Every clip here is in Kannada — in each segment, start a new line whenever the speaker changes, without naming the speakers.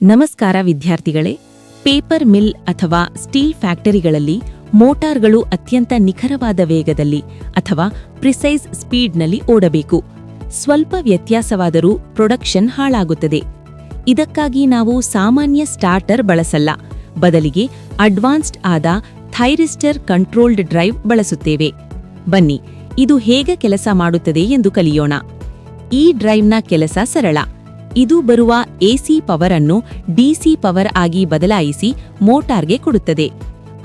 ನಮಸ್ಕಾರ ವಿದ್ಯಾರ್ಥಿಗಳೇ. ಪೇಪರ್ ಮಿಲ್ ಅಥವಾ ಸ್ಟೀಲ್ ಫ್ಯಾಕ್ಟರಿಗಳಲ್ಲಿ ಮೋಟಾರ್ಗಳು ಅತ್ಯಂತ ನಿಖರವಾದ ವೇಗದಲ್ಲಿ ಅಥವಾ ಪ್ರಿಸೈಸ್ ಸ್ಪೀಡ್ನಲ್ಲಿ ಓಡಬೇಕು. ಸ್ವಲ್ಪ ವ್ಯತ್ಯಾಸವಾದರೂ ಪ್ರೊಡಕ್ಷನ್ ಹಾಳಾಗುತ್ತದೆ. ಇದಕ್ಕಾಗಿ ನಾವು ಸಾಮಾನ್ಯ ಸ್ಟಾರ್ಟರ್ ಬಳಸಲ್ಲ, ಬದಲಿಗೆ ಅಡ್ವಾನ್ಸ್ಡ್ ಆದ ಥೈರಿಸ್ಟರ್ ಕಂಟ್ರೋಲ್ಡ್ ಡ್ರೈವ್ ಬಳಸುತ್ತೇವೆ. ಬನ್ನಿ, ಇದು ಹೇಗೆ ಕೆಲಸ ಮಾಡುತ್ತದೆ ಎಂದು ಕಲಿಯೋಣ. ಈ ಡ್ರೈವ್ನ ಕೆಲಸ ಸರಳ. ಇದು ಬರುವ ಎಸಿ ಪವರ್ ಅನ್ನು ಡಿಸಿ ಪವರ್ ಆಗಿ ಬದಲಾಯಿಸಿ ಮೋಟಾರ್ಗೆ ಕೊಡುತ್ತದೆ.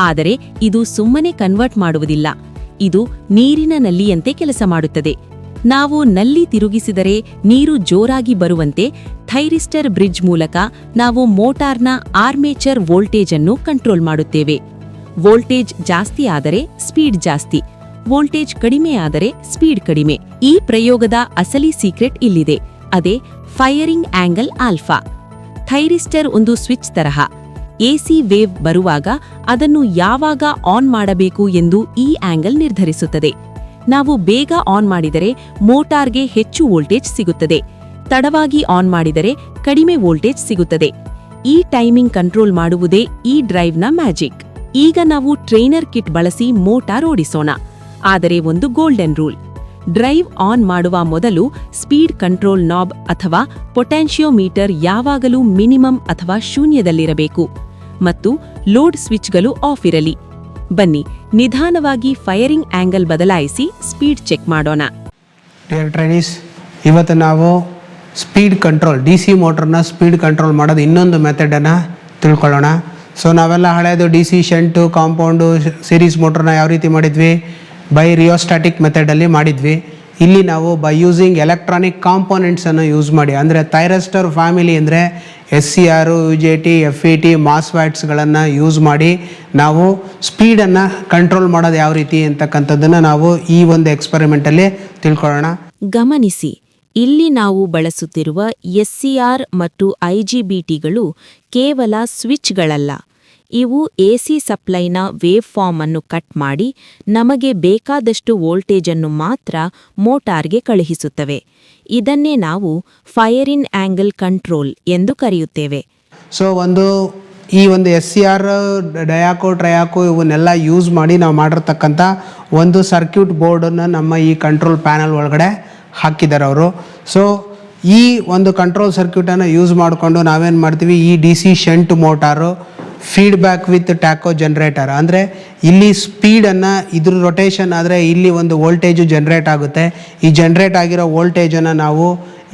ಆದರೆ ಇದು ಸುಮ್ಮನೆ ಕನ್ವರ್ಟ್ ಮಾಡುವುದಿಲ್ಲ, ಇದು ನೀರಿನ ನಲ್ಲಿಯಂತೆ ಕೆಲಸ ಮಾಡುತ್ತದೆ. ನಾವು ನಲ್ಲಿ ತಿರುಗಿಸಿದರೆ ನೀರು ಜೋರಾಗಿ ಬರುವಂತೆ ಥೈರಿಸ್ಟರ್ ಬ್ರಿಡ್ಜ್ ಮೂಲಕ ನಾವು ಮೋಟಾರ್ನ ಆರ್ಮೇಚರ್ ವೋಲ್ಟೇಜ್ ಅನ್ನು ಕಂಟ್ರೋಲ್ ಮಾಡುತ್ತೇವೆ. ವೋಲ್ಟೇಜ್ ಜಾಸ್ತಿ ಆದರೆ ಸ್ಪೀಡ್ ಜಾಸ್ತಿ, ವೋಲ್ಟೇಜ್ ಕಡಿಮೆ ಆದರೆ ಸ್ಪೀಡ್ ಕಡಿಮೆ. ಈ ಪ್ರಯೋಗದ ಅಸಲಿ ಸೀಕ್ರೆಟ್ ಇಲ್ಲಿದೆ, ಅದೇ ಫೈರಿಂಗ್ ಆಂಗಲ್ ಆಲ್ಫಾ. ಥೈರಿಸ್ಟರ್ ಒಂದು ಸ್ವಿಚ್ ತರಹ. ಎಸಿ ವೇವ್ ಬರುವಾಗ ಅದನ್ನು ಯಾವಾಗ ಆನ್ ಮಾಡಬೇಕು ಎಂದು ಈ ಆಂಗಲ್ ನಿರ್ಧರಿಸುತ್ತದೆ. ನಾವು ಬೇಗ ಆನ್ ಮಾಡಿದರೆ ಮೋಟಾರ್ಗೆ ಹೆಚ್ಚು ವೋಲ್ಟೇಜ್ ಸಿಗುತ್ತದೆ, ತಡವಾಗಿ ಆನ್ ಮಾಡಿದರೆ ಕಡಿಮೆ ವೋಲ್ಟೇಜ್ ಸಿಗುತ್ತದೆ. ಈ ಟೈಮಿಂಗ್ ಕಂಟ್ರೋಲ್ ಮಾಡುವುದೇ ಈ ಡ್ರೈವ್ನ ಮ್ಯಾಜಿಕ್. ಈಗ ನಾವು ಟ್ರೈನರ್ ಕಿಟ್ ಬಳಸಿ ಮೋಟಾರ್ ಓಡಿಸೋಣ. ಆದರೆ ಒಂದು ಗೋಲ್ಡನ್ ರೂಲ್: ಡ್ರೈವ್ ಆನ್ ಮಾಡುವ ಮೊದಲು ಸ್ಪೀಡ್ ಕಂಟ್ರೋಲ್ ನಾಬ್ ಅಥವಾ ಪೊಟೆನ್ಷಿಯೋಮೀಟರ್ ಯಾವಾಗಲೂ ಮಿನಿಮಮ್ ಅಥವಾ ಶೂನ್ಯದಲ್ಲಿರಬೇಕು ಮತ್ತು ಲೋಡ್ ಸ್ವಿಚ್ಗಳು ಆಫ್ ಇರಲಿ. ಬನ್ನಿ, ನಿಧಾನವಾಗಿ ಫೈರಿಂಗ್ ಆಂಗಲ್ ಬದಲಾಯಿಸಿ ಸ್ಪೀಡ್ ಚೆಕ್ ಮಾಡೋಣ.
ಡಿಯರ್ ಟ್ರೈನೀಸ್, ಇವತ್ತು ನಾವು ಸ್ಪೀಡ್ ಕಂಟ್ರೋಲ್, ಡಿ.ಸಿ ಮೋಟರ್ನ ಸ್ಪೀಡ್ ಕಂಟ್ರೋಲ್ ಮಾಡೋದು ಇನ್ನೊಂದು ಮೆಥಡನ್ನು ತಿಳ್ಕೊಳ್ಳೋಣ. ಸೊ ನಾವೆಲ್ಲ ಹಳೆಯದು ಡಿ.ಸಿ ಶಂಟು, ಕಾಂಪೌಂಡು, ಸೀರೀಸ್ ಮೋಟರ್ನ ಯಾವ ರೀತಿ ಮಾಡಿದ್ವಿ? ಬೈ ರಿಯೋಸ್ಟಾಟಿಕ್ ಮೆಥಡಲ್ಲಿ ಮಾಡಿದ್ವಿ. ಇಲ್ಲಿ ನಾವು ಬೈ ಯೂಸಿಂಗ್ ಎಲೆಕ್ಟ್ರಾನಿಕ್ ಕಾಂಪೋನೆಂಟ್ಸನ್ನು ಯೂಸ್ ಮಾಡಿ, ಅಂದರೆ ಥೈರಿಸ್ಟರ್ ಫ್ಯಾಮಿಲಿ ಅಂದರೆ SCR, UJT, FET, ಮಾಸ್ಫ್ಯಾಟ್ಸ್ಗಳನ್ನು ಯೂಸ್ ಮಾಡಿ ನಾವು ಸ್ಪೀಡನ್ನು ಕಂಟ್ರೋಲ್ ಮಾಡೋದು ಯಾವ ರೀತಿ ಅಂತಕ್ಕಂಥದ್ದನ್ನು ನಾವು ಈ ಒಂದು ಎಕ್ಸ್ಪೆರಿಮೆಂಟಲ್ಲಿ ತಿಳ್ಕೊಳ್ಳೋಣ.
ಗಮನಿಸಿ, ಇಲ್ಲಿ ನಾವು ಬಳಸುತ್ತಿರುವ SCR ಮತ್ತು IGBTಗಳು ಕೇವಲ ಸ್ವಿಚ್ಗಳಲ್ಲ. ಇವು ಎಸಿ ಸಪ್ಲೈನ ವೇವ್ ಫಾರ್ಮ್ ಅನ್ನು ಕಟ್ ಮಾಡಿ ನಮಗೆ ಬೇಕಾದಷ್ಟು ವೋಲ್ಟೇಜನ್ನು ಮಾತ್ರ ಮೋಟಾರ್ಗೆ ಕಳುಹಿಸುತ್ತವೆ. ಇದನ್ನೇ ನಾವು ಫೈರಿಂಗ್ ಆಂಗಲ್ ಕಂಟ್ರೋಲ್ ಎಂದು ಕರೆಯುತ್ತೇವೆ.
ಸೊ ಈ ಒಂದು SCR, ಡಯಾಕೋ, ಟ್ರಯಾಕೋ ಇವನ್ನೆಲ್ಲ ಯೂಸ್ ಮಾಡಿ ನಾವು ಮಾಡಿರ್ತಕ್ಕಂಥ ಒಂದು ಸರ್ಕ್ಯೂಟ್ ಬೋರ್ಡನ್ನು ನಮ್ಮ ಈ ಕಂಟ್ರೋಲ್ ಪ್ಯಾನಲ್ ಒಳಗಡೆ ಹಾಕಿದ್ದಾರೆ ಅವರು. ಸೊ ಈ ಒಂದು ಕಂಟ್ರೋಲ್ ಸರ್ಕ್ಯೂಟನ್ನು ಯೂಸ್ ಮಾಡಿಕೊಂಡು ನಾವೇನು ಮಾಡ್ತೀವಿ, ಈ DC shunt motor feedback with taco generator, ಅಂದರೆ ಇಲ್ಲಿ ಸ್ಪೀಡನ್ನು ಇದ್ರ ರೊಟೇಷನ್ ಆದರೆ ಇಲ್ಲಿ ಒಂದು ವೋಲ್ಟೇಜು ಜನ್ರೇಟ್ ಆಗುತ್ತೆ. ಈ ಜನ್ರೇಟ್ ಆಗಿರೋ ವೋಲ್ಟೇಜನ್ನು ನಾವು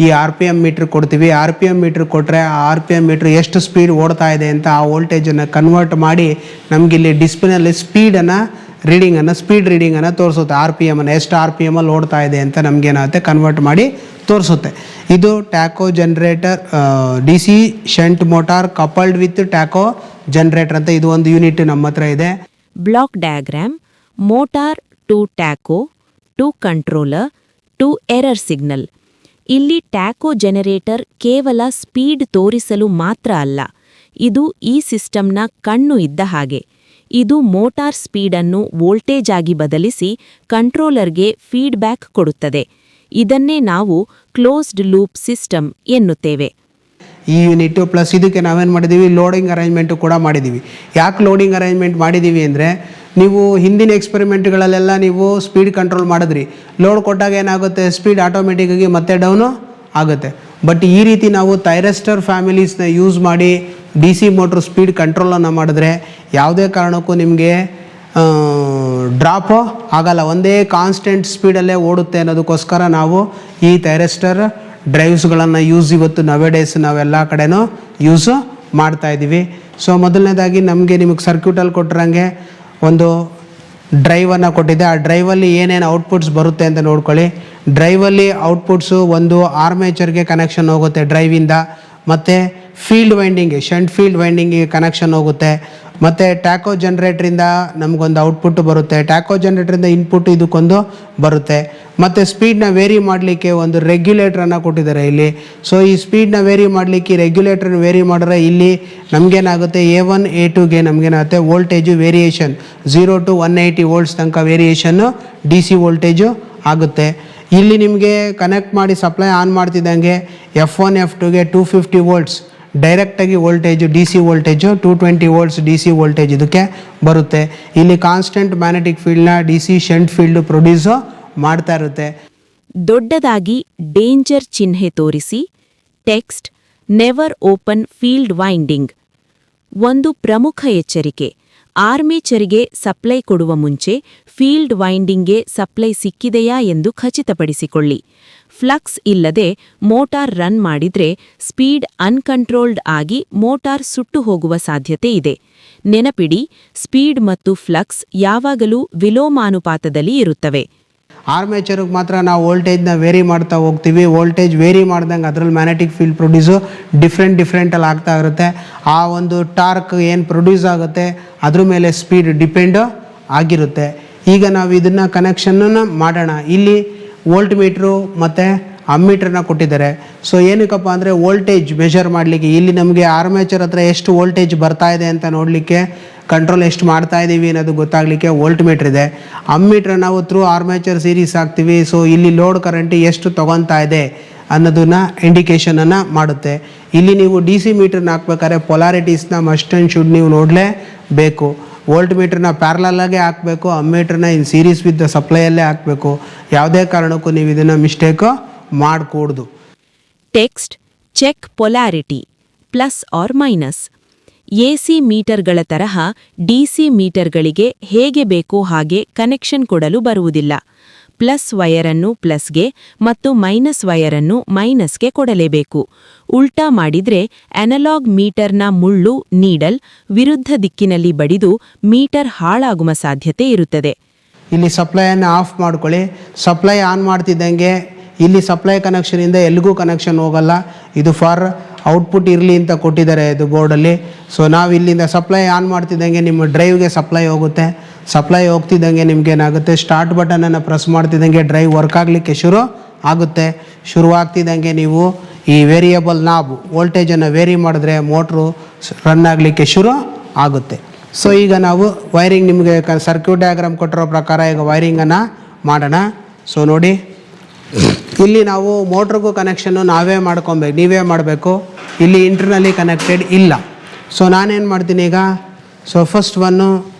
ಈ RPM ಮೀಟ್ರ್ ಕೊಡ್ತೀವಿ. RPM ಮೀಟ್ರ್ ಕೊಟ್ಟರೆ ಆ RPM ಮೀಟ್ರ್ ಎಷ್ಟು ಸ್ಪೀಡ್ ಓಡ್ತಾ ಇದೆ ಅಂತ ಆ ವೋಲ್ಟೇಜನ್ನು ಕನ್ವರ್ಟ್ ಮಾಡಿ ನಮಗಿಲ್ಲಿ ಡಿಸ್ಪ್ಲೇನಲ್ಲಿ ಸ್ಪೀಡ್ ರೀಡಿಂಗನ್ನು ತೋರಿಸುತ್ತೆ. RPM ಎಷ್ಟು RPMಲ್ಲಿ ಓಡ್ತಾ ಇದೆ ಅಂತ ನಮಗೇನಾಗುತ್ತೆ ಕನ್ವರ್ಟ್ ಮಾಡಿ ತೋರಿಸುತ್ತೆ. ಇದು tacho generator, DC shunt motor coupled with tacho generator ಅಂತ ಇದು ಒಂದು ಯೂನಿಟ್ ನಮ್ಮ ಹತ್ರ ಇದೆ.
Block diagram: motor to tacho to controller to error signal. ಇಲ್ಲಿ ಟ್ಯಾಕೋ ಜನರೇಟರ್ ಕೇವಲ ಸ್ಪೀಡ್ ತೋರಿಸಲು ಮಾತ್ರ ಅಲ್ಲ, ಇದು ಈ ಸಿಸ್ಟಮ್ನ ಕಣ್ಣು ಇದ್ದ ಹಾಗೆ. ಇದು ಮೋಟಾರ್ ಸ್ಪೀಡನ್ನು ವೋಲ್ಟೇಜ್ ಆಗಿ ಬದಲಿಸಿ ಕಂಟ್ರೋಲರ್ಗೆ ಫೀಡ್ಬ್ಯಾಕ್ ಕೊಡುತ್ತದೆ. ಇದನ್ನೇ ನಾವು ಕ್ಲೋಸ್ಡ್ ಲೂಪ್ ಸಿಸ್ಟಮ್ ಎನ್ನುತ್ತೇವೆ.
ಈ ಯೂನಿಟ್ಟು ಪ್ಲಸ್ ಇದಕ್ಕೆ ನಾವೇನು ಮಾಡಿದ್ದೀವಿ, ಲೋಡಿಂಗ್ ಅರೇಂಜ್ಮೆಂಟು ಕೂಡ ಮಾಡಿದ್ದೀವಿ. ಯಾಕೆ ಲೋಡಿಂಗ್ ಅರೇಂಜ್ಮೆಂಟ್ ಮಾಡಿದ್ದೀವಿ ಅಂದರೆ, ನೀವು ಹಿಂದಿನ ಎಕ್ಸ್ಪೆರಿಮೆಂಟ್ಗಳಲ್ಲೆಲ್ಲ ನೀವು ಸ್ಪೀಡ್ ಕಂಟ್ರೋಲ್ ಮಾಡಿದ್ರಿ, ಲೋಡ್ ಕೊಟ್ಟಾಗ ಏನಾಗುತ್ತೆ, ಸ್ಪೀಡ್ ಆಟೋಮೆಟಿಕ್ಕಾಗಿ ಮತ್ತೆ ಡೌನು ಆಗುತ್ತೆ. ಬಟ್ ಈ ರೀತಿ ನಾವು ಥೈರಿಸ್ಟರ್ ಫ್ಯಾಮಿಲೀಸ್ನ ಯೂಸ್ ಮಾಡಿ DC ಮೋಟ್ರ್ ಸ್ಪೀಡ್ ಕಂಟ್ರೋಲನ್ನು ಮಾಡಿದ್ರೆ ಯಾವುದೇ ಕಾರಣಕ್ಕೂ ನಿಮಗೆ ಡ್ರಾಪು ಆಗಲ್ಲ, ಒಂದೇ ಕಾನ್ಸ್ಟೆಂಟ್ ಸ್ಪೀಡಲ್ಲೇ ಓಡುತ್ತೆ. ಅನ್ನೋದಕ್ಕೋಸ್ಕರ ನಾವು ಈ ಥೈರಿಸ್ಟರ್ ಡ್ರೈವ್ಸ್ಗಳನ್ನು ಇವತ್ತು ನವೆಡೇಸ್ ನಾವೆಲ್ಲ ಕಡೆನೂ ಯೂಸು ಮಾಡ್ತಾಯಿದ್ದೀವಿ. ಸೊ ಮೊದಲನೇದಾಗಿ ನಿಮಗೆ ಸರ್ಕ್ಯೂಟಲ್ಲಿ ಕೊಟ್ಟಿರಂಗೆ ಒಂದು ಡ್ರೈವನ್ನು ಕೊಟ್ಟಿದೆ. ಆ ಡ್ರೈವಲ್ಲಿ ಏನೇನು ಔಟ್ಪುಟ್ಸ್ ಬರುತ್ತೆ ಅಂತ ನೋಡ್ಕೊಳ್ಳಿ. ಡ್ರೈವಲ್ಲಿ ಔಟ್ಪುಟ್ಸು ಒಂದು ಆರ್ಮೇಚರ್ಗೆ ಕನೆಕ್ಷನ್ ಹೋಗುತ್ತೆ ಡ್ರೈವಿಂದ, ಮತ್ತು ಫೀಲ್ಡ್ ವೈಂಡಿಂಗ್ಗೆ, ಶಂಟ್ ಫೀಲ್ಡ್ ವೈಂಡಿಂಗಿಗೆ ಕನೆಕ್ಷನ್ ಹೋಗುತ್ತೆ. ಮತ್ತು ಟ್ಯಾಕೋ ಜನ್ರೇಟ್ರಿಂದ ನಮಗೊಂದು ಔಟ್ಪುಟ್ ಬರುತ್ತೆ, ಟ್ಯಾಕೋ ಜನ್ರೇಟ್ರಿಂದ ಇನ್ಪುಟ್ ಇದಕ್ಕೊಂದು ಬರುತ್ತೆ. ಮತ್ತು ಸ್ಪೀಡ್ನ ವೇರಿ ಮಾಡಲಿಕ್ಕೆ ಒಂದು ರೆಗ್ಯುಲೇಟ್ರನ್ನು ಕೊಟ್ಟಿದ್ದಾರೆ ಇಲ್ಲಿ. ಸೊ ಈ ಸ್ಪೀಡ್ನ ವೇರಿ ಮಾಡಲಿಕ್ಕೆ ರೆಗ್ಯುಲೇಟ್ರನ್ನ ವೇರಿ ಮಾಡಿದ್ರೆ ಇಲ್ಲಿ ನಮಗೇನಾಗುತ್ತೆ, A1 A2ಗೆ ನಮಗೇನಾಗುತ್ತೆ ವೋಲ್ಟೇಜು ವೇರಿಯೇಷನ್ 0 to 180 ವೋಲ್ಟ್ಸ್ ತನಕ ವೇರಿಯೇಷನ್ನು DC ವೋಲ್ಟೇಜು ಆಗುತ್ತೆ. ಇಲ್ಲಿ ನಿಮಗೆ ಕನೆಕ್ಟ್ ಮಾಡಿ ಸಪ್ಲೈ ಆನ್ ಮಾಡ್ತಿದ್ದಂಗೆ F1 F2ಗೆ 250 ವೋಲ್ಟ್ಸ್ ಡೈರೆಕ್ಟಾಗಿ voltage D C voltage 220 volts D C voltage ಇದಕ್ಕೆ ಬರುತ್ತೆ. ಇಲ್ಲಿ ಕಾನ್ಸ್ಟೆಂಟ್ ಮ್ಯಾಗ್ನೆಟಿಕ್ ಫೀಲ್ಡ್ನ D C shunt field produce ಮಾಡ್ತಾ ಇರುತ್ತೆ.
ದೊಡ್ಡದಾಗಿ ಡೇಂಜರ್ ಚಿಹ್ನೆ ತೋರಿಸಿ text never open field winding. ಒಂದು ಪ್ರಮುಖ ಎಚ್ಚರಿಕೆ: ಆರ್ಮೇಚರ್ಗೆ ಸಪ್ಲೈ ಕೊಡುವ ಮುಂಚೆ ಫೀಲ್ಡ್ ವೈಂಡಿಂಗ್ಗೆ ಸಪ್ಲೈ ಸಿಕ್ಕಿದೆಯಾ ಎಂದು ಖಚಿತಪಡಿಸಿಕೊಳ್ಳಿ. ಫ್ಲಕ್ಸ್ ಇಲ್ಲದೆ ಮೋಟಾರ್ ರನ್ ಮಾಡಿದ್ರೆ ಸ್ಪೀಡ್ ಅನ್ಕಂಟ್ರೋಲ್ಡ್ ಆಗಿ ಮೋಟಾರ್ ಸುಟ್ಟು ಹೋಗುವ ಸಾಧ್ಯತೆ ಇದೆ. ನೆನಪಿಡಿ, ಸ್ಪೀಡ್ ಮತ್ತು ಫ್ಲಕ್ಸ್ ಯಾವಾಗಲೂ ವಿಲೋಮಾನುಪಾತದಲ್ಲಿ ಇರುತ್ತವೆ.
ಆರ್ಮೇಚರ್ಗೆ ಮಾತ್ರ ನಾವು ವೋಲ್ಟೇಜ್ನ ವೇರಿ ಮಾಡ್ತಾ ಹೋಗ್ತೀವಿ. ವೋಲ್ಟೇಜ್ ವೇರಿ ಮಾಡ್ದಂಗೆ ಅದರಲ್ಲಿ ಮ್ಯಾಗ್ನೆಟಿಕ್ ಫೀಲ್ಡ್ ಪ್ರೊಡ್ಯೂಸು ಡಿಫ್ರೆಂಟಲ್ಲಿ ಆಗ್ತಾ ಇರುತ್ತೆ. ಆ ಒಂದು ಟಾರ್ಕ್ ಏನು ಪ್ರೊಡ್ಯೂಸ್ ಆಗುತ್ತೆ ಅದ್ರ ಮೇಲೆ ಸ್ಪೀಡ್ ಡಿಪೆಂಡ್ ಆಗಿರುತ್ತೆ. ಈಗ ನಾವು ಇದನ್ನು ಕನೆಕ್ಷನನ್ನು ಮಾಡೋಣ. ಇಲ್ಲಿ ವೋಲ್ಟ್ ಮೀಟ್ರು ಮತ್ತು ಅಮ್ಮೀಟ್ರನ್ನ ಕೊಟ್ಟಿದ್ದಾರೆ. ಸೊ ಏನಕ್ಕಪ್ಪ ಅಂದರೆ ವೋಲ್ಟೇಜ್ ಮೆಷರ್ ಮಾಡಲಿಕ್ಕೆ, ಇಲ್ಲಿ ನಮಗೆ ಆರ್ಮೇಚರ್ ಹತ್ರ ಎಷ್ಟು ವೋಲ್ಟೇಜ್ ಬರ್ತಾ ಇದೆ ಅಂತ ನೋಡಲಿಕ್ಕೆ, ಕಂಟ್ರೋಲ್ ಎಷ್ಟು ಮಾಡ್ತಾ ಇದ್ದೀವಿ ಅನ್ನೋದು ಗೊತ್ತಾಗಲಿಕ್ಕೆ ವೋಲ್ಟ್ ಮೀಟ್ರ್ ಇದೆ. ಅಮ್ಮೀಟ್ರ್ ನಾವು ಥ್ರೂ ಆರ್ಮೇಚರ್ ಸೀರೀಸ್ ಹಾಕ್ತೀವಿ. ಸೊ ಇಲ್ಲಿ ಲೋಡ್ ಕರೆಂಟ್ ಎಷ್ಟು ತೊಗೊತಾ ಇದೆ ಅನ್ನೋದನ್ನ ಇಂಡಿಕೇಷನನ್ನು ಮಾಡುತ್ತೆ. ಇಲ್ಲಿ ನೀವು ಡಿ ಸಿ ಮೀಟ್ರನ್ನ ಹಾಕ್ಬೇಕಾದ್ರೆ ಪೊಲಾರಿಟೀಸ್ನ ಮಸ್ಟ್ ಆ್ಯಂಡ್ ಶುಡ್ ನೀವು ನೋಡಲೇಬೇಕು. ವೋಲ್ಟ್ ಮೀಟ್ರನ್ನ ಪ್ಯಾರಲಲ್ಲಾಗೆ ಹಾಕಬೇಕು, ಅಮ್ಮೀಟ್ರನ್ನ ಇನ್ ಸೀರೀಸ್ ವಿತ್ ಸಪ್ಲೈಯಲ್ಲೇ ಹಾಕಬೇಕು. ಯಾವುದೇ ಕಾರಣಕ್ಕೂ ನೀವು ಇದನ್ನು ಮಿಸ್ಟೇಕು ಮಾಡಕೂಡ್ದು.
Text check polarity plus or minus. AC ಮೀಟರ್ಗಳ ತರಹ ಡಿಸಿ ಮೀಟರ್ಗಳಿಗೆ ಹೇಗೆ ಬೇಕೋ ಹಾಗೆ ಕನೆಕ್ಷನ್ ಕೊಡಲು ಬರುವುದಿಲ್ಲ. ಪ್ಲಸ್ ವಯರನ್ನು ಪ್ಲಸ್ಗೆ ಮತ್ತು ಮೈನಸ್ ವಯರನ್ನು ಮೈನಸ್ಗೆ ಕೊಡಲೇಬೇಕು. ಉಲ್ಟಾ ಮಾಡಿದ್ರೆ ಅನಲಾಗ್ ಮೀಟರ್ನ ಮುಳ್ಳು ನೀಡಲ್ ವಿರುದ್ಧ ದಿಕ್ಕಿನಲ್ಲಿ ಬಡಿದು ಮೀಟರ್ ಹಾಳಾಗುವ ಸಾಧ್ಯತೆ ಇರುತ್ತದೆ.
ಇಲ್ಲಿ ಸಪ್ಲೈಯನ್ನು ಆಫ್ ಮಾಡ್ಕೊಳ್ಳಿ. ಸಪ್ಲೈ ಆನ್ ಮಾಡ್ತಿದ್ದಂಗೆ ಇಲ್ಲಿ ಸಪ್ಲೈ ಕನೆಕ್ಷನಿಂದ ಎಲ್ಲಿಗೂ ಕನೆಕ್ಷನ್ ಹೋಗಲ್ಲ. ಇದು ಫಾರ್ ಔಟ್ಪುಟ್ ಇರಲಿ ಅಂತ ಕೊಟ್ಟಿದ್ದಾರೆ ಇದು ಬೋರ್ಡಲ್ಲಿ. ಸೊ ನಾವು ಇಲ್ಲಿಂದ ಸಪ್ಲೈ ಆನ್ ಮಾಡ್ತಿದ್ದಂಗೆ ನಿಮ್ಮ ಡ್ರೈವ್ಗೆ ಸಪ್ಲೈ ಹೋಗುತ್ತೆ. ಸಪ್ಲೈ ಹೋಗ್ತಿದ್ದಂಗೆ ನಿಮ್ಗೆ ಏನಾಗುತ್ತೆ, ಸ್ಟಾರ್ಟ್ ಬಟನನ್ನು ಪ್ರೆಸ್ ಮಾಡ್ತಿದ್ದಂಗೆ ಡ್ರೈವ್ ವರ್ಕ್ ಆಗಲಿಕ್ಕೆ ಶುರು ಆಗುತ್ತೆ. ಶುರುವಾಗ್ತಿದ್ದಂಗೆ ನೀವು ಈ ವೇರಿಯಬಲ್ ನಾಬ್ ವೋಲ್ಟೇಜನ್ನು ವೇರಿ ಮಾಡಿದ್ರೆ ಮೋಟ್ರು ರನ್ ಆಗಲಿಕ್ಕೆ ಶುರು ಆಗುತ್ತೆ. ಸೊ ಈಗ ನಾವು ವೈರಿಂಗ್ ನಿಮಗೆ ಸರ್ಕ್ಯೂಟ್ ಡಯಾಗ್ರಾಮ್ ಕೊಟ್ಟಿರೋ ಪ್ರಕಾರ ಈಗ ವೈರಿಂಗನ್ನು ಮಾಡೋಣ. ಸೊ ನೋಡಿ, ಇಲ್ಲಿ ನಾವು ಮೋಟ್ರಿಗೂ ಕನೆಕ್ಷನ್ನು ನಾವೇ ಮಾಡ್ಕೊಬೇಕು, ನೀವೇ ಮಾಡಬೇಕು. ಇಲ್ಲಿ ಇಂಟರ್ನಲ್ಲಿ ಕನೆಕ್ಟೆಡ್ ಇಲ್ಲ. ಸೊ ನಾನೇನು ಮಾಡ್ತೀನಿ ಈಗ, ಸೊ ಫಸ್ಟ್ ಒನ್ನು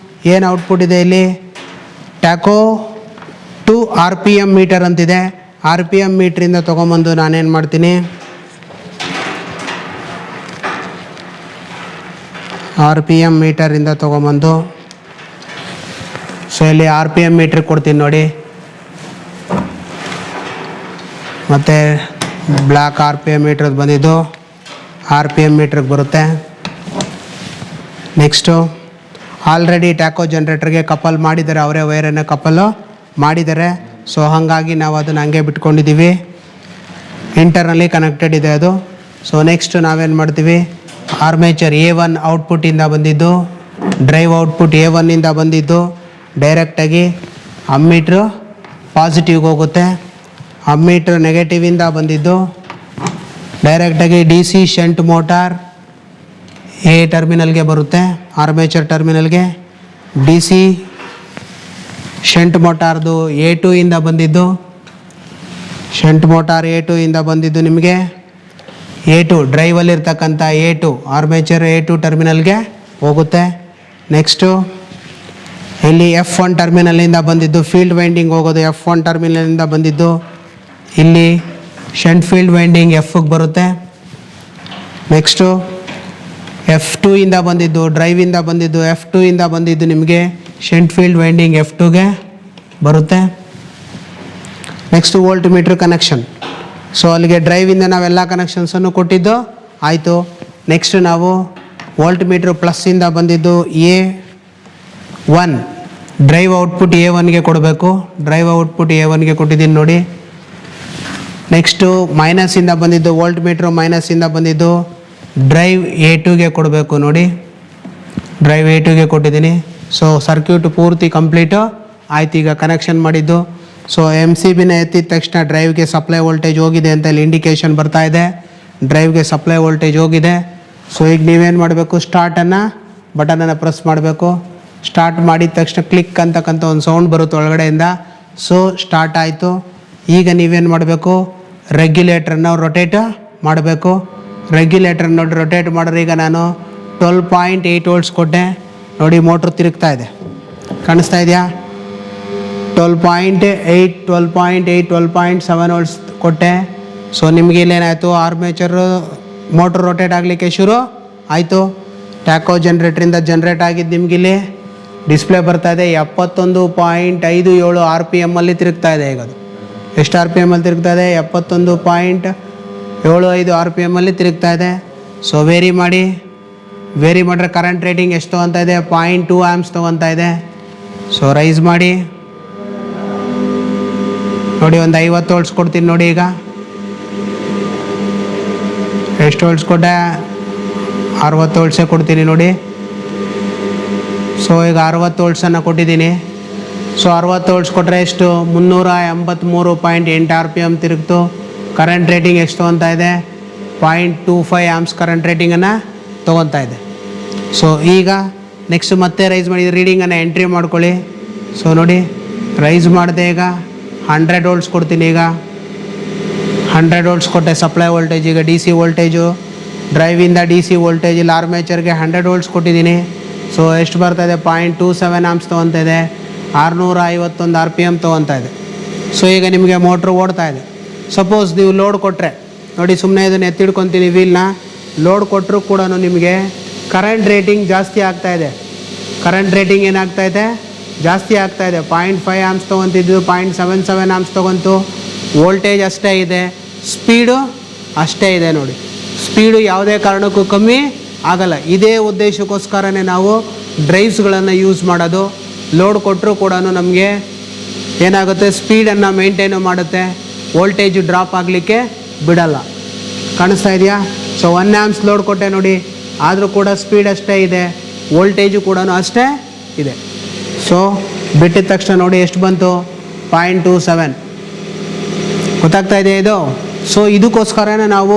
ಏನು ಔಟ್ಪುಟ್ ಇದೆ ಇಲ್ಲಿ, ಟ್ಯಾಕೋ 2 RPM ಮೀಟರ್ ಅಂತಿದೆ. RPM ಮೀಟ್ರಿಂದ ತೊಗೊಂಬಂದು ನಾನೇನು ಮಾಡ್ತೀನಿ, RPM ಮೀಟರಿಂದ ತೊಗೊಂಬಂದು ಸೊ ಇಲ್ಲಿ RPM ಮೀಟ್ರಿಗೆ ಕೊಡ್ತೀನಿ ನೋಡಿ. ಮತ್ತು ಬ್ಲ್ಯಾಕ್ RPM ಮೀಟ್ರದ್ದು ಬಂದಿದ್ದು RPM ಮೀಟ್ರಿಗೆ ಬರುತ್ತೆ. ನೆಕ್ಸ್ಟು ಆಲ್ರೆಡಿ ಟ್ಯಾಕೋ ಜನ್ರೇಟರ್ಗೆ ಕಪಲ್ ಮಾಡಿದ್ದಾರೆ, ಅವರೇ ವೈರನ್ನು ಕಪಲ್ಲು ಮಾಡಿದ್ದಾರೆ. ಸೊ ಹಾಗಾಗಿ ನಾವು ಅದನ್ನು ಹಂಗೆ ಬಿಟ್ಕೊಂಡಿದ್ದೀವಿ. ಇಂಟರ್ನಲ್ಲಿ ಕನೆಕ್ಟೆಡ್ ಇದೆ ಅದು. ಸೊ ನೆಕ್ಸ್ಟ್ ನಾವೇನು ಮಾಡ್ತೀವಿ, ಆರ್ಮೇಚರ್ A1 ಔಟ್ಪುಟ್ಟಿಂದ ಬಂದಿದ್ದು, ಡ್ರೈವ್ ಔಟ್ಪುಟ್ A1ಇಂದ ಬಂದಿದ್ದು ಡೈರೆಕ್ಟಾಗಿ ಅಮ್ಮೀಟ್ರು ಪಾಸಿಟಿವ್ಗೆ ಹೋಗುತ್ತೆ. ಅಮ್ಮೀಟ್ರ್ ನೆಗೆಟಿವಿಂದ ಬಂದಿದ್ದು ಡೈರೆಕ್ಟಾಗಿ DC ಶಂಟ್ ಮೋಟಾರ್ A ಟರ್ಮಿನಲ್ಗೆ ಬರುತ್ತೆ, ಆರ್ಮೇಚರ್ ಟರ್ಮಿನಲ್ಗೆ. DC ಶಂಟ್ ಮೋಟಾರ್ದು A2 ಇಂದ ಬಂದಿದ್ದು, ಶಂಟ್ ಮೋಟಾರ್ A2 ಇಂದ ಬಂದಿದ್ದು ನಿಮಗೆ A2 ಡ್ರೈವಲ್ಲಿರ್ತಕ್ಕಂಥ A2 ಆರ್ಮೇಚರ್ A2 ಟರ್ಮಿನಲ್ಗೆ ಹೋಗುತ್ತೆ. ನೆಕ್ಸ್ಟು ಇಲ್ಲಿ F1 ಟರ್ಮಿನಲಿಂದ ಬಂದಿದ್ದು ಫೀಲ್ಡ್ ವೈಂಡಿಂಗ್ ಹೋಗೋದು, F1 ಟರ್ಮಿನಲಿಂದ ಬಂದಿದ್ದು ಇಲ್ಲಿ ಶಂಟ್ ಫೀಲ್ಡ್ ವೈಂಡಿಂಗ್ Fಗೆ ಬರುತ್ತೆ. ನೆಕ್ಸ್ಟು F2 ಇಂದ ಬಂದಿದ್ದು ಡ್ರೈವಿಂದ ಬಂದಿದ್ದು F2 ಇಂದ ಬಂದಿದ್ದು ನಿಮಗೆ ಶಂಟ್ ಫೀಲ್ಡ್ ವೈಂಡಿಂಗ್ F2ಗೆ ಬರುತ್ತೆ. Next volt meter connection. So ಅಲ್ಲಿಗೆ ಡ್ರೈವಿಂದ ನಾವೆಲ್ಲ ಕನೆಕ್ಷನ್ಸನ್ನು ಕೊಟ್ಟಿದ್ದು ಆಯಿತು. ನೆಕ್ಸ್ಟ್ ನಾವು ವೋಲ್ಟ್ ಮೀಟ್ರ್ ಪ್ಲಸ್ಸಿಂದ ಬಂದಿದ್ದು A1 ಡ್ರೈವ್ ಔಟ್ಪುಟ್ A1ಗೆ ಕೊಡಬೇಕು. ಡ್ರೈವ್ ಔಟ್ಪುಟ್ A1ಗೆ ಕೊಟ್ಟಿದ್ದೀನಿ ನೋಡಿ. ನೆಕ್ಸ್ಟು ಮೈನಸ್ಸಿಂದ ಬಂದಿದ್ದು ವೋಲ್ಟ್ ಮೀಟ್ರು ಮೈನಸ್ಸಿಂದ ಬಂದಿದ್ದು ಡ್ರೈವ್ A2ಗೆ ಕೊಡಬೇಕು ನೋಡಿ. ಡ್ರೈವ್ A2ಗೆ ಕೊಟ್ಟಿದ್ದೀನಿ. ಸೊ ಸರ್ಕ್ಯೂಟ್ ಪೂರ್ತಿ ಕಂಪ್ಲೀಟು ಆಯ್ತು. ಈಗ ಕನೆಕ್ಷನ್ ಮಾಡಿದ್ದು. ಸೊ MCBನ ಎತ್ತಿದ ತಕ್ಷಣ ಡ್ರೈವ್ಗೆ ಸಪ್ಲೈ ವೋಲ್ಟೇಜ್ ಹೋಗಿದೆ ಅಂತ ಇಲ್ಲಿ ಇಂಡಿಕೇಷನ್ ಬರ್ತಾ ಇದೆ. ಡ್ರೈವ್ಗೆ ಸಪ್ಲೈ ವೋಲ್ಟೇಜ್ ಹೋಗಿದೆ. ಸೊ ಈಗ ನೀವೇನು ಮಾಡಬೇಕು, ಸ್ಟಾರ್ಟನ್ನು ಬಟನನ್ನು ಪ್ರೆಸ್ ಮಾಡಬೇಕು. ಸ್ಟಾರ್ಟ್ ಮಾಡಿದ ತಕ್ಷಣ ಕ್ಲಿಕ್ ಅಂತಕ್ಕಂಥ ಒಂದು ಸೌಂಡ್ ಬರುತ್ತೆ ಒಳಗಡೆಯಿಂದ. ಸೊ ಸ್ಟಾರ್ಟ್ ಆಯಿತು. ಈಗ ನೀವೇನು ಮಾಡಬೇಕು, ರೆಗ್ಯುಲೇಟ್ರನ್ನ ರೊಟೇಟ್ ಮಾಡಬೇಕು. ರೆಗ್ಯುಲೇಟರ್ ನೋಡಿ ರೊಟೇಟ್ ಮಾಡಿದ್ರೆ ಈಗ ನಾನು 12.8 ವೋಲ್ಟ್ಸ್ ಕೊಟ್ಟೆ ನೋಡಿ ಮೋಟ್ರ್ ತಿರುಗ್ತಾ ಇದೆ, ಕಾಣಿಸ್ತಾ ಇದೆಯಾ? 12.8 12.7 ವೋಲ್ಟ್ಸ್ ಕೊಟ್ಟೆ. ಸೊ ನಿಮಗೆ ಇಲ್ಲೇನಾಯಿತು, ಆರ್ಮೇಚರು ಮೋಟ್ರ್ ರೊಟೇಟ್ ಆಗಲಿಕ್ಕೆ ಶುರು ಆಯಿತು. ಟ್ಯಾಕೋ ಜನ್ರೇಟ್ರಿಂದ ಜನ್ರೇಟ್ ಆಗಿದ್ದು ನಿಮಗಿಲ್ಲಿ ಡಿಸ್ಪ್ಲೇ ಬರ್ತಾ ಇದೆ 71.57 RPM ಅಲ್ಲಿ ತಿರುಗ್ತಾ ಇದೆ. ಈಗ ಅದು ಎಷ್ಟು RPM ಅಲ್ಲಿ ತಿರುಗ್ತಾ ಇದೆ? 71.75 RPM ಅಲ್ಲಿ ತಿರುಗ್ತಾ ಇದೆ. ಸೊ ವೇರಿ ಮಾಡಿದ್ರೆ ಕರೆಂಟ್ ರೇಟಿಂಗ್ ಎಷ್ಟು ತೊಗೊತಾ ಇದೆ? 0.2 ಆ್ಯಂಪ್ಸ್ ತೊಗೊತಾ ಇದೆ. ಸೊ ರೈಸ್ ಮಾಡಿ ನೋಡಿ, ಒಂದು 50 ವೋಲ್ಟ್ಸ್ ಕೊಡ್ತೀನಿ ನೋಡಿ. ಈಗ ಎಷ್ಟು ವೋಲ್ಟ್ಸ್ ಕೊಟ್ಟೆ? 60 ವೋಲ್ಟ್ಸೇ ಕೊಡ್ತೀನಿ ನೋಡಿ. ಸೊ ಈಗ 60 ವೋಲ್ಟ್ಸನ್ನು ಕೊಟ್ಟಿದ್ದೀನಿ. ಸೊ 60 ವೋಲ್ಟ್ಸ್ ಕೊಟ್ಟರೆ ಎಷ್ಟು? 383.8 RPM ತಿರುಗ್ತು. ಕರೆಂಟ್ ರೇಟಿಂಗ್ ಎಷ್ಟು ತೊಗೊತಾ ಇದೆ? 0.25 ಆ್ಯಂಪ್ಸ್ ಕರೆಂಟ್ ರೇಟಿಂಗನ್ನು ತೊಗೊತಾ ಇದೆ. ಸೊ ಈಗ ನೆಕ್ಸ್ಟ್ ಮತ್ತೆ ರೈಸ್ ಮಾಡಿ ರೀಡಿಂಗನ್ನು ಎಂಟ್ರಿ ಮಾಡ್ಕೊಳ್ಳಿ. ಸೊ ನೋಡಿ ರೈಸ್ ಮಾಡಿದೆ, ಈಗ 100 ವೋಲ್ಟ್ಸ್ ಕೊಡ್ತೀನಿ. ಈಗ 100 ವೋಲ್ಟ್ಸ್ ಕೊಟ್ಟೆ ಸಪ್ಲೈ ವೋಲ್ಟೇಜ್. ಈಗ DC ವೋಲ್ಟೇಜು ಡ್ರೈವಿಂದ DC ವೋಲ್ಟೇಜ್ ಇಲ್ಲಿ ಆರ್ಮೇಚರ್ಗೆ 100 ವೋಲ್ಟ್ಸ್ ಕೊಟ್ಟಿದ್ದೀನಿ. ಸೊ ಎಷ್ಟು ಬರ್ತಾ ಇದೆ? 0.27 ಆ್ಯಂಪ್ಸ್ ತೊಗೊತಾ ಇದೆ. 651 RPM ತೊಗೊತಾ ಇದೆ. ಸೊ ಈಗ ನಿಮಗೆ ಮೋಟ್ರ್ ಓಡ್ತಾ ಇದೆ. ಸಪೋಸ್ ನೀವು ಲೋಡ್ ಕೊಟ್ಟರೆ ನೋಡಿ, ಸುಮ್ಮನೆ ಇದನ್ನು ಎತ್ತಿಡ್ಕೊತೀನಿ ವೀಲ್ನ, ಲೋಡ್ ಕೊಟ್ಟರು ಕೂಡ ನಿಮಗೆ ಕರೆಂಟ್ ರೇಟಿಂಗ್ ಜಾಸ್ತಿ ಆಗ್ತಾ ಇದೆ. ಕರೆಂಟ್ ರೇಟಿಂಗ್ ಏನಾಗ್ತಾ ಇದೆ? ಜಾಸ್ತಿ ಆಗ್ತಾ ಇದೆ. 0.5 ಆ್ಯಂಪ್ಸ್ ತೊಗೊತಿದ್ದು 0.77 ಆ್ಯಂಪ್ಸ್ ತೊಗೊಂತು. ವೋಲ್ಟೇಜ್ ಅಷ್ಟೇ ಇದೆ, ಸ್ಪೀಡು ಅಷ್ಟೇ ಇದೆ ನೋಡಿ. ಸ್ಪೀಡು ಯಾವುದೇ ಕಾರಣಕ್ಕೂ ಕಮ್ಮಿ ಆಗಲ್ಲ. ಇದೇ ಉದ್ದೇಶಕ್ಕೋಸ್ಕರನೇ ನಾವು ಡ್ರೈವ್ಸ್ಗಳನ್ನು ಯೂಸ್ ಮಾಡೋದು. ಲೋಡ್ ಕೊಟ್ಟರು ಕೂಡ ನಮಗೆ ಏನಾಗುತ್ತೆ, ಸ್ಪೀಡನ್ನು ಮೇಂಟೈನು ಮಾಡುತ್ತೆ, ವೋಲ್ಟೇಜು ಡ್ರಾಪ್ ಆಗಲಿಕ್ಕೆ ಬಿಡಲ್ಲ. ಕಾಣಿಸ್ತಾ ಇದೆಯಾ? ಸೊ 1 ಆ್ಯಂಪ್ಸ್ ಲೋಡ್ ಕೊಟ್ಟೆ ನೋಡಿ, ಆದರೂ ಕೂಡ ಸ್ಪೀಡ್ ಅಷ್ಟೇ ಇದೆ, ವೋಲ್ಟೇಜು ಕೂಡ ಅಷ್ಟೇ ಇದೆ. ಸೊ ಬಿಟ್ಟಿದ ತಕ್ಷಣ ನೋಡಿ ಎಷ್ಟು ಬಂತು? 0.27. ಗೊತ್ತಾಗ್ತಾ ಇದೆ ಇದು? ಸೊ ಇದಕ್ಕೋಸ್ಕರನೇ ನಾವು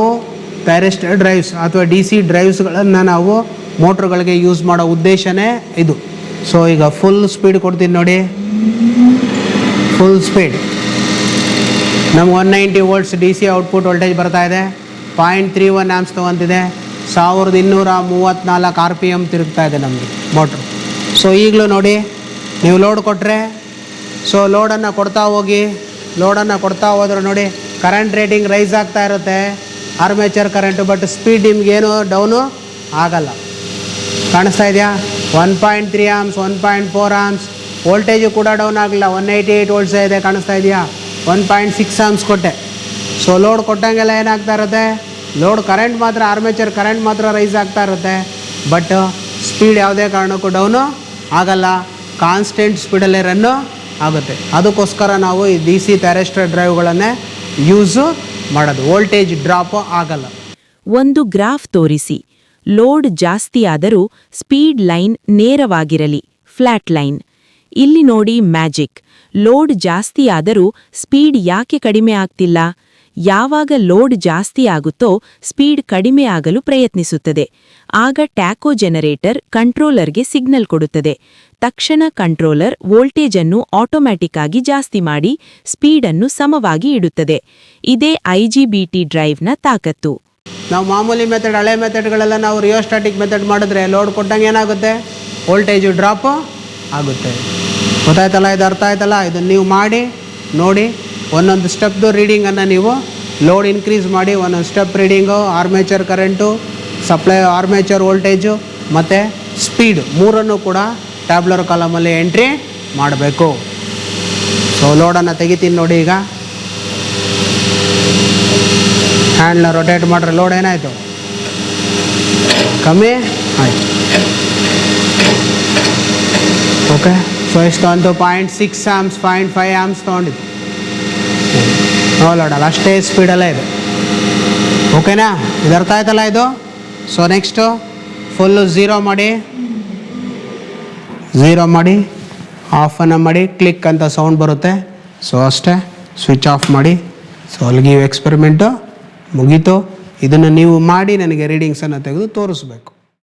ಥೈರಿಸ್ಟರ್ ಡ್ರೈವ್ಸ್ ಅಥವಾ DC ಡ್ರೈವ್ಸ್ಗಳನ್ನು ನಾವು ಮೋಟ್ರ್ಗಳಿಗೆ ಯೂಸ್ ಮಾಡೋ ಉದ್ದೇಶನೇ ಇದು. ಸೊ ಈಗ ಫುಲ್ ಸ್ಪೀಡ್ ಕೊಡ್ತೀನಿ ನೋಡಿ, ಫುಲ್ ಸ್ಪೀಡ್ ನಮ್ಗೆ 190 ವೋಲ್ಟ್ಸ್ DC ಔಟ್ಪುಟ್ ವೋಲ್ಟೇಜ್ ಬರ್ತಾ ಇದೆ. 0.31 ಆ್ಯಂಪ್ಸ್ ತೊಗೊತಿದೆ. 1234 RPM ತಿರುಗ್ತಾ ಇದೆ ನಮಗೆ ಮೋಟ್ರು. ಸೊ ಈಗಲೂ ನೋಡಿ, ನೀವು ಲೋಡ್ ಕೊಟ್ಟರೆ, ಸೊ ಲೋಡನ್ನು ಕೊಡ್ತಾ ಹೋದ್ರೆ ನೋಡಿ ಕರೆಂಟ್ ರೇಟಿಂಗ್ ರೈಸ್ ಆಗ್ತಾ ಇರುತ್ತೆ, ಆರ್ಮೇಚರ್ ಕರೆಂಟು. ಬಟ್ ಸ್ಪೀಡ್ ನಿಮಗೇನು ಡೌನು ಆಗಲ್ಲ. ಕಾಣಿಸ್ತಾ ಇದೆಯಾ? 1.3 ಆ್ಯಂಪ್ಸ್ 1.4 ಆ್ಯಂಪ್ಸ್ ವೋಲ್ಟೇಜು ಕೂಡ ಡೌನ್ ಆಗಲ್ಲ. 188 ವೋಲ್ಟ್ಸೇ ಇದೆ. ಕಾಣಿಸ್ತಾ ಇದೆಯಾ? 1.6 ಆ್ಯಂಪ್ಸ್ ಕೊಟ್ಟೆ. ಸೊ ಲೋಡ್ ಕೊಟ್ಟಂಗೆಲ್ಲ ಏನಾಗ್ತಾ ಇರುತ್ತೆ, ಲೋಡ್ ಕರೆಂಟ್ ಮಾತ್ರ, ಆರ್ಮೇಚರ್ ಕರೆಂಟ್ ಮಾತ್ರ ರೈಸ್ ಆಗ್ತಾ ಇರುತ್ತೆ. ಬಟ್ ಸ್ಪೀಡ್ ಯಾವುದೇ ಕಾರಣಕ್ಕೂ ಡೌನು ಆಗಲ್ಲ, ಕಾನ್ಸ್ಟೆಂಟ್ ಸ್ಪೀಡಲ್ಲೇ ರನ್ನು ಆಗುತ್ತೆ. ಅದಕ್ಕೋಸ್ಕರ ನಾವು ಈ DC ಥೈರಿಸ್ಟರ್ ಡ್ರೈವ್ಗಳನ್ನೇ ಯೂಸು ಮಾಡೋದು. ವೋಲ್ಟೇಜ್ ಡ್ರಾಪ್ ಆಗಲ್ಲ.
ಒಂದು ಗ್ರಾಫ್ ತೋರಿಸಿ. ಲೋಡ್ ಜಾಸ್ತಿಯಾದರೂ ಸ್ಪೀಡ್ ಲೈನ್ ನೇರವಾಗಿರಲಿ, ಫ್ಲ್ಯಾಟ್ ಲೈನ್. ಇಲ್ಲಿ ನೋಡಿ ಮ್ಯಾಜಿಕ್. ಲೋಡ್ ಜಾಸ್ತಿಯಾದರೂ ಸ್ಪೀಡ್ ಯಾಕೆ ಕಡಿಮೆ ಆಗ್ತಿಲ್ಲ? ಯಾವಾಗ ಲೋಡ್ ಜಾಸ್ತಿ ಆಗುತ್ತೋ ಸ್ಪೀಡ್ ಕಡಿಮೆ ಆಗಲು ಪ್ರಯತ್ನಿಸುತ್ತದೆ. ಆಗ ಟ್ಯಾಕೋ ಜನರೇಟರ್ ಕಂಟ್ರೋಲರ್ಗೆ ಸಿಗ್ನಲ್ ಕೊಡುತ್ತದೆ. ತಕ್ಷಣ ಕಂಟ್ರೋಲರ್ ವೋಲ್ಟೇಜ್ ಅನ್ನು ಆಟೋಮ್ಯಾಟಿಕ್ ಆಗಿ ಜಾಸ್ತಿ ಮಾಡಿ ಸ್ಪೀಡನ್ನು ಸಮವಾಗಿ ಇಡುತ್ತದೆ. ಇದೇ IGBT ಡ್ರೈವ್ನ ತಾಕತ್ತು.
ನಾವು ಮಾಮೂಲಿ ಮೆಥಡ್, ಹಳೆ ಮೆಥಡ್ಗಳೆಲ್ಲ ನಾವು ರಿಯೋಸ್ಟಾಟಿಕ್ ಮೆಥಡ್ ಮಾಡಿದ್ರೆ ಲೋಡ್ ಕೊಟ್ಟಂಗೆ ಏನಾಗುತ್ತೆ, ವೋಲ್ಟೇಜು ಡ್ರಾಪ್ ಆಗುತ್ತೆ. ಗೊತ್ತಾಯ್ತಲ್ಲ? ಇದು ಅರ್ಥ ಆಯ್ತಲ್ಲ? ಇದನ್ನು ನೀವು ಮಾಡಿ ನೋಡಿ. ಒಂದೊಂದು ಸ್ಟೆಪ್ದು ರೀಡಿಂಗನ್ನು ನೀವು ಲೋಡ್ ಇನ್ಕ್ರೀಸ್ ಮಾಡಿ, ಒಂದೊಂದು step reading, armature current, supply armature voltage ಮತ್ತು ಸ್ಪೀಡು ಮೂರನ್ನು ಕೂಡ ಟ್ಯಾಬ್ಲರ್ ಕಾಲಮಲ್ಲಿ ಎಂಟ್ರಿ ಮಾಡಬೇಕು. ಸೊ ಲೋಡನ್ನು ತೆಗಿತೀನಿ ನೋಡಿ. ಈಗ ಹ್ಯಾಂಡ್ನ ರೊಟೇಟ್ ಮಾಡ್ರೆ ಲೋಡ್ ಏನಾಯಿತು? ಕಮ್ಮಿ ಆಯಿತು. ಓಕೆ. ಸೊ ಎಷ್ಟು ಅಂತು? 0.6 ಆ್ಯಂಪ್ಸ್ 0.5 ಆ್ಯಂಪ್ಸ್ ತೊಗೊಂಡಿದ್ದು. ಲೋಡಲ್ಲ, ಅಷ್ಟೇ ಸ್ಪೀಡಲ್ಲೇ ಇದೆ. ಓಕೆನಾ? ಇದು ಅರ್ಥ ಆಯ್ತಲ್ಲ ಇದು? ಸೊ ನೆಕ್ಸ್ಟು ಫುಲ್ಲು ಝೀರೋ ಮಾಡಿ ಆಫನ್ನು ಮಾಡಿ, ಕ್ಲಿಕ್ ಅಂತ ಸೌಂಡ್ ಬರುತ್ತೆ. ಸೊ ಅಷ್ಟೇ, ಸ್ವಿಚ್ ಆಫ್ ಮಾಡಿ. ಸೊ ಅಲ್ಲಿಗೆ ಎಕ್ಸ್ಪೆರಿಮೆಂಟು ಮುಗೀತು. ಇದನ್ನು ನೀವು ಮಾಡಿ ನನಗೆ ರೀಡಿಂಗ್ಸನ್ನು ತೆಗೆದು ತೋರಿಸ್ಬೇಕು.